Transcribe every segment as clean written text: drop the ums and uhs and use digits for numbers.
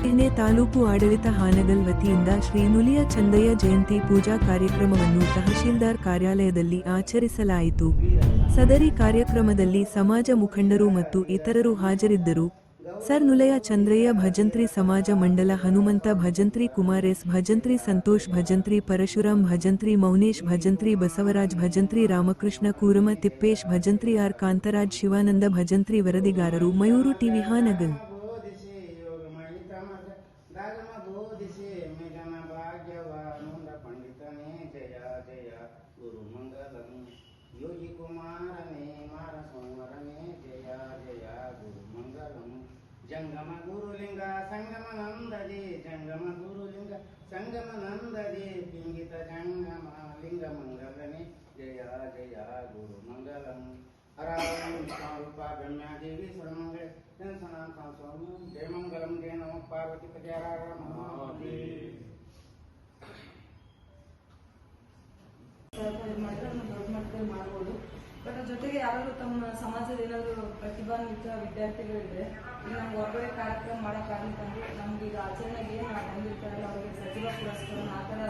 ಎಣ್ಣೆ ತಾಲೂಕು ಆಡಳಿತ ಹಾನಗಲ್ ವತಿಯಿಂದ ಶ್ರೀ ನುಲಿಯ ಚಂದಯ್ಯ ಜಯಂತಿ ಪೂಜಾ ಕಾರ್ಯಕ್ರಮವನ್ನು ತಹಶೀಲ್ದಾರ್ ಕಾರ್ಯಾಲಯದಲ್ಲಿ ಆಚರಿಸಲಾಯಿತು. ಸದರಿ ಕಾರ್ಯಕ್ರಮದಲ್ಲಿ ಸಮಾಜ ಮುಖಂಡರು ಮತ್ತು ಇತರರು ಹಾಜರಿದ್ದರು. ಸರ್ ನುಲಯ ಚಂದ್ರಯ್ಯ ಭಜಂತ್ರಿ ಸಮಾಜ ಮಂಡಲ ಹನುಮಂತ ಭಜಂತ್ರಿ ಕುಮಾರ್ ಎಸ್ ಭಜಂತ್ರಿ ಸಂತೋಷ್ ಭಜಂತ್ರಿ ಪರಶುರಾಮ್ ಭಜಂತ್ರಿ ಮೌನೇಶ್ ಭಜಂತ್ರಿ ಬಸವರಾಜ್ ಭಜಂತ್ರಿ ರಾಮಕೃಷ್ಣ ಕೂರಮ ತಿಪ್ಪೇಶ್ ಭಜಂತ್ರಿ ಆರ್ ಕಾಂತರಾಜ್ ಶಿವಾನಂದ ಭಜಂತ್ರಿ ವರದಿಗಾರರು ಮಯೂರು ಟಿವಿ ಹಾನಗಲ್. ಯೋಗಿ ಕುಮಾರನೇ ಮಾರ ಸಂವರನೇ ಜಯ ಜಯ ಗುರು ಮಂಗಲಂ ಜಂಗಮ ಗುರುಲಿಂಗ ಸಂಗಮ ನಂದದಿ ಜಂಗಮ ಗುರುಲಿಂಗ ಸಂಗಮ ನಂದದಿ ಪಿಂಗಿತ ಜಂಗಮ ಲಿಂಗ ಮಂಗಲನೇ ಜಯ ಜಯ ಗುರು ಮಂಗಲಂ ಹರಾಂ ಸ್ವರೂಪ ಬ್ರಹ್ಮಾದೇವಿ ಸರ್ವಮಂಗಳ ಸನಾಂ ಸ್ವಾಮಿ ಜಯ ಮಂಗಲಂ ಜಯ ನಮ ಪಾರ್ವತಿ ಪತಿಯಾರ ದೊಡ್ಡ ಮಟ್ಟದಲ್ಲಿ ಮಾಡ್ಬೋದು. ಬಟ್ ಅದ್ರ ಜೊತೆಗೆ ಯಾರಾದ್ರೂ ತಮ್ಮ ಸಮಾಜದ ಏನಾದರೂ ಪ್ರತಿಭಾನ್ವಿತ ವಿದ್ಯಾರ್ಥಿಗಳಿದ್ರೆ ಈಗ ನಮ್ಗೆ ಹೊರಗಡೆ ಕಾರ್ಯಕ್ರಮ ಮಾಡೋಕ್ಕಾಗಲಿಕ್ಕಂದ್ರೆ ನಮ್ಗೆ ಈಗ ಆಚರಣೆಗೆ ಏನು ಬಂದಿರ್ತಾರಲ್ಲ ಅವ್ರಿಗೆ ಪ್ರತಿಭಾ ಪುರಸ್ಕಾರ ಆ ಥರ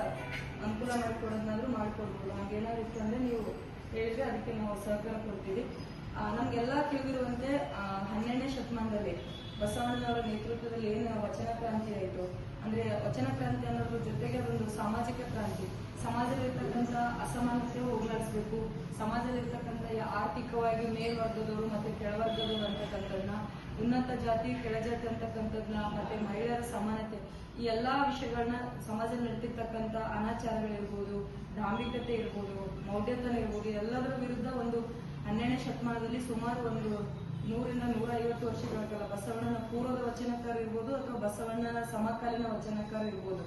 ಅನುಕೂಲ ಮಾಡಿಕೊಡೋದನ್ನಾದ್ರೂ ಮಾಡಿಕೊಡ್ಬೋದು. ಹಾಗೇನಾದ್ರು ಇತ್ತು ಅಂದರೆ ನೀವು ಹೇಳಿದ್ರೆ ಅದಕ್ಕೆ ನಾವು ಸಹಕಾರ ಕೊಡ್ತೀವಿ. ನಮಗೆಲ್ಲ ತಿಳಿದಿರುವಂತೆ 12ನೇ ಶತಮಾನದಲ್ಲಿ ಬಸವಣ್ಣನವರ ನೇತೃತ್ವದಲ್ಲಿ ಏನು ವಚನ ಕ್ರಾಂತಿ ಆಯಿತು ಅಂದರೆ ವಚನ ಕ್ರಾಂತಿ ಅನ್ನೋದ್ರ ಜೊತೆಗೆ ಅದೊಂದು ಸಾಮಾಜಿಕ ಕ್ರಾಂತಿ. ಸಮಾಜದಲ್ಲಿರ್ತಕ್ಕಂಥ ಅಸಮಾನತೆ ಹೋಗಲಾಡಿಸ್ಬೇಕು, ಸಮಾಜದಲ್ಲಿರ್ತಕ್ಕಂಥ ಆರ್ಥಿಕವಾಗಿ ಮೇಲ್ವರ್ಗದವರು ಮತ್ತು ಕೆಳವರ್ಗದವರು ಅಂತಕ್ಕಂಥದ್ದನ್ನ, ಉನ್ನತ ಜಾತಿ ಕೆಳಜಾತಿ ಅಂತಕ್ಕಂಥದ್ದನ್ನ, ಮತ್ತೆ ಮಹಿಳೆಯರ ಸಮಾನತೆ, ಈ ಎಲ್ಲಾ ವಿಷಯಗಳನ್ನ ಸಮಾಜದಲ್ಲಿ ನಡೀತಿರ್ತಕ್ಕಂಥ ಅನಾಚಾರಗಳಿರ್ಬೋದು, ಧಾರ್ಮಿಕತೆ ಇರ್ಬೋದು, ಮೌಢ್ಯತನ ಇರ್ಬೋದು, ಎಲ್ಲದರ ವಿರುದ್ಧ ಒಂದು 12ನೇ ಶತಮಾನದಲ್ಲಿ ಸುಮಾರು ಒಂದು 100 ರಿಂದ 150 ವರ್ಷಗಳ ಕಾಲ ಬಸವಣ್ಣನ ಪೂರ್ವದ ವಚನಕಾರ ಇರ್ಬೋದು ಅಥವಾ ಬಸವಣ್ಣನ ಸಮಕಾಲೀನ ವಚನಕಾರ ಇರ್ಬೋದು,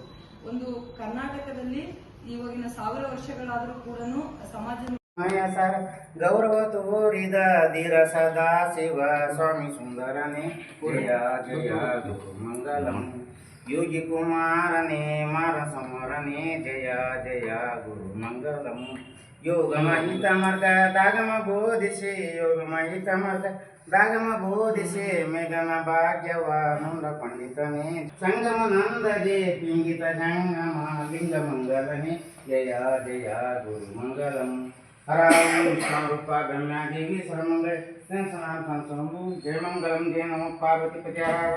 ಒಂದು ಕರ್ನಾಟಕದಲ್ಲಿ ಇವಾಗಿನ 1000 ವರ್ಷಗಳಾದರೂ ಕೂಡ ಸಮಾಜ ಸರ್ ಗೌರವ ತೋರಿದ ಧೀರ ಸದಾ ಶಿವ ಸ್ವಾಮಿ ಸುಂದರನೇ ಜಯ ಜಯ ಗುರು ಮಂಗಲಂ ಯೋಗಿ ಕುಮಾರನೇ ಮಾರ ಸಮರನೇ ಜಯ ಜಯ ಗುರು ಮಂಗಲಂ ಯೋಗ ಮಹಿತ ಮಾರ್ಗ ದಾಗಮ ಬೋಧಿಸಿ ಯೋಗ ಮಹಿತ ಮಾರ್ಗ ದಾಗಮ ಬೋಧಿಸಿ ಮೇಘನ ಭಾಗ್ಯವ ಮುಂದ ಪಂಡಿತನೇ ಸಂಗಮ ನಂದದೆ ಪಿಂಗಿತ ಜಂಗಮ ಲಿಂಗ ಮಂಗಲನೇ ಜಯ ಜಯ ಗುರು ಮಂಗಲಂ ಹರಾಂ ಸ್ವರೂಪ ಬ್ರಹ್ಮಾದೇವಿ ಸರ್ವಮಂಗಳ ಸನಾಂ ಸ್ವಾಮಿ ಜಯ ಮಂಗಲಂ ಜಯ ನಮ ಪಾರ್ವತಿ ಪತಿಯಾರ